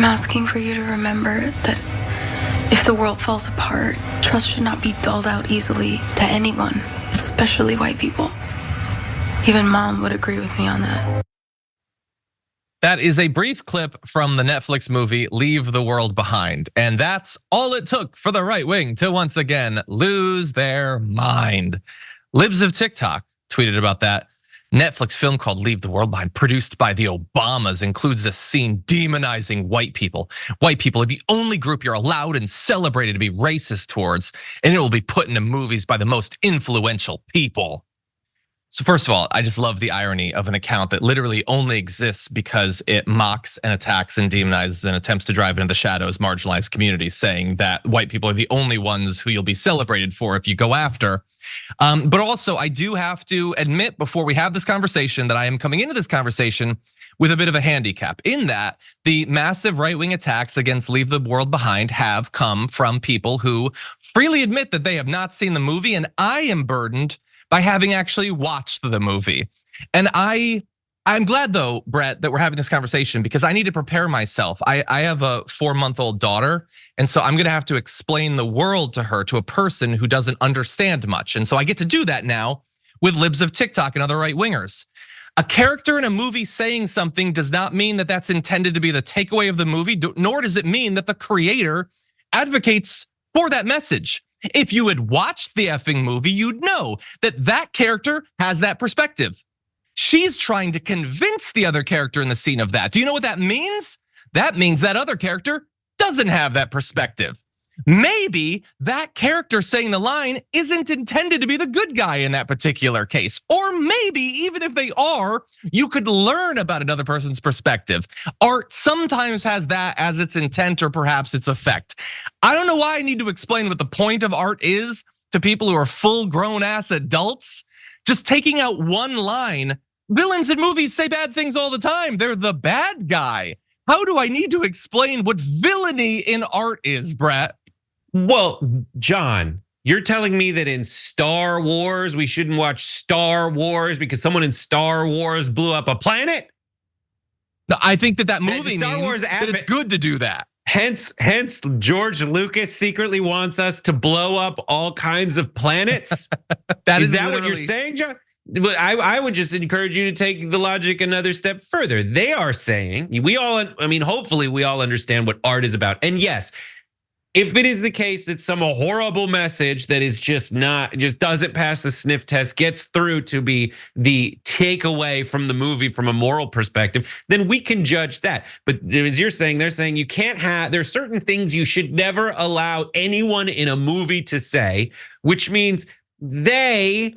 I'm asking for you to remember that if the world falls apart, trust should not be doled out easily to anyone, especially white people. Even Mom would agree with me on that. That is a brief clip from the Netflix movie Leave the World Behind. And that's all it took for the right wing to once again lose their mind. Libs of TikTok tweeted about that. Netflix film called Leave the World Behind, produced by the Obamas, includes a scene demonizing white people. White people are the only group you're allowed and celebrated to be racist towards, and it will be put into movies by the most influential people. So first of all, I just love the irony of an account that literally only exists because it mocks and attacks and demonizes and attempts to drive into the shadows marginalized communities, saying that white people are the only ones who you'll be celebrated for if you go after. But also, I do have to admit before we have this conversation that I am coming into this conversation with a bit of a handicap, in that the massive right-wing attacks against Leave the World Behind have come from people who freely admit that they have not seen the movie, and I am burdened by having actually watched the movie. And I'm glad though, Brett, that we're having this conversation because I need to prepare myself. I have a 4-month-old daughter, and so I'm gonna have to explain the world to her, to a person who doesn't understand much. And so I get to do that now with libs of TikTok and other right-wingers. A character in a movie saying something does not mean that that's intended to be the takeaway of the movie, nor does it mean that the creator advocates for that message. If you had watched the effing movie, you'd know that that character has that perspective. She's trying to convince the other character in the scene of that. Do you know what that means? That means that other character doesn't have that perspective. Maybe that character saying the line isn't intended to be the good guy in that particular case. Or maybe even if they are, you could learn about another person's perspective. Art sometimes has that as its intent or perhaps its effect. I don't know why I need to explain what the point of art is to people who are full grown ass adults. Just taking out one line. Villains in movies say bad things all the time. They're the bad guy. How do I need to explain what villainy in art is, Brett? Well, John, you're telling me that in Star Wars, we shouldn't watch Star Wars because someone in Star Wars blew up a planet? No, I think that movie Star means Wars that it's good to do that. Hence, George Lucas secretly wants us to blow up all kinds of planets. Is that what you're saying, John? I would just encourage you to take the logic another step further. They are saying, hopefully we all understand what art is about. And yes, if it is the case that some horrible message that is just doesn't pass the sniff test gets through to be the takeaway from the movie from a moral perspective, then we can judge that. But as you're saying, they're saying you can't have, there's certain things you should never allow anyone in a movie to say, which means they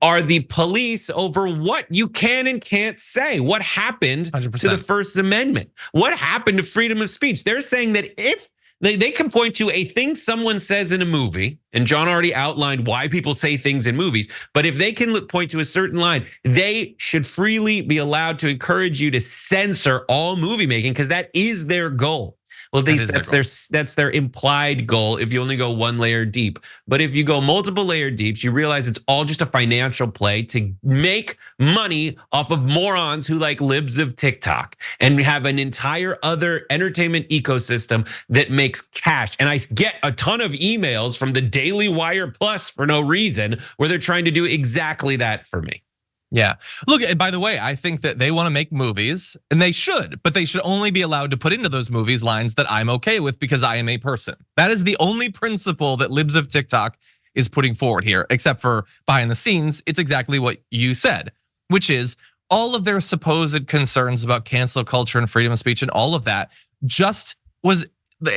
are the police over what you can and can't say. What happened 100%. to the First Amendment? What happened to freedom of speech? They're saying that if they can point to a thing someone says in a movie, and John already outlined why people say things in movies, but if they can point to a certain line, they should freely be allowed to encourage you to censor all movie making because that is their goal. Well, at least that's their implied goal if you only go one layer deep. But if you go multiple layer deeps, you realize it's all just a financial play to make money off of morons who like libs of TikTok and have an entire other entertainment ecosystem that makes cash. And I get a ton of emails from the Daily Wire Plus for no reason where they're trying to do exactly that for me. Yeah. Look, by the way, I think that they want to make movies and they should, but they should only be allowed to put into those movies lines that I'm okay with because I am a person. That is the only principle that libs of TikTok is putting forward here, except for behind the scenes, it's exactly what you said, which is all of their supposed concerns about cancel culture and freedom of speech and all of that it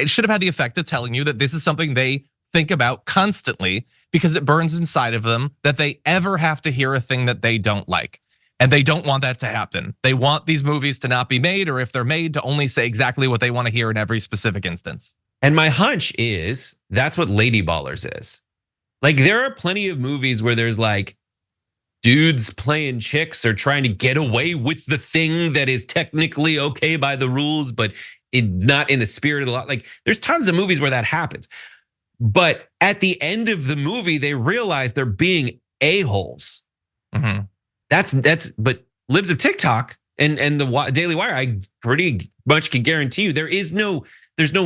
should have had the effect of telling you that this is something they think about constantly because it burns inside of them that they ever have to hear a thing that they don't like. And they don't want that to happen. They want these movies to not be made, or if they're made, to only say exactly what they want to hear in every specific instance. And my hunch is that's what Lady Ballers is. Like there are plenty of movies where there's like dudes playing chicks or trying to get away with the thing that is technically okay by the rules, but it's not in the spirit of the law. Like there's tons of movies where that happens. But at the end of the movie, they realize they're being a-holes. Mm-hmm. But libs of TikTok And the Daily Wire, I pretty much can guarantee you there's no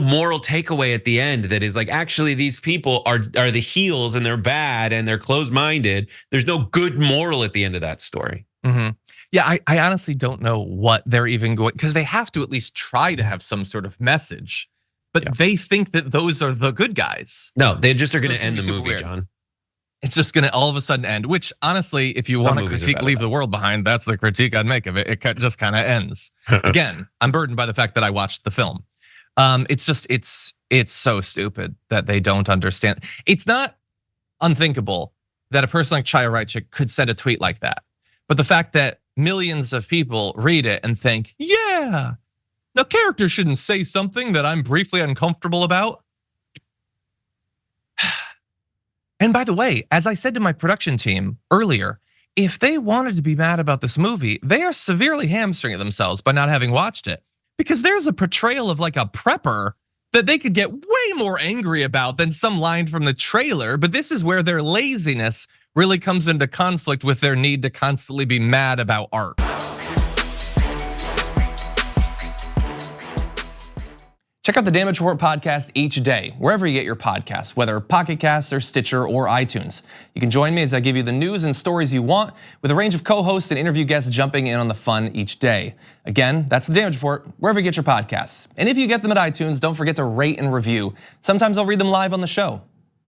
moral takeaway at the end that is like, actually these people are the heels and they're bad and they're closed-minded. There's no good moral at the end of that story. Mm-hmm. Yeah, I honestly don't know what they're even going, because they have to at least try to have some sort of message. But they think that those are the good guys. No, they just are going to end the movie, weird. John. It's just going to all of a sudden end, which honestly, if you want to critique Leave the World Behind, that's the critique I'd make of it. It just kind of ends. Again, I'm burdened by the fact that I watched the film. It's so stupid that they don't understand. It's not unthinkable that a person like Chaya Raichik could send a tweet like that. But the fact that millions of people read it and think, yeah, the character shouldn't say something that I'm briefly uncomfortable about. And by the way, as I said to my production team earlier, if they wanted to be mad about this movie, they are severely hamstringing themselves by not having watched it. Because there's a portrayal of like a prepper that they could get way more angry about than some line from the trailer. But this is where their laziness really comes into conflict with their need to constantly be mad about art. Check out the Damage Report podcast each day, wherever you get your podcasts, whether Pocket Casts or Stitcher or iTunes. You can join me as I give you the news and stories you want, with a range of co-hosts and interview guests jumping in on the fun each day. Again, that's the Damage Report, wherever you get your podcasts. And if you get them at iTunes, don't forget to rate and review. Sometimes I'll read them live on the show.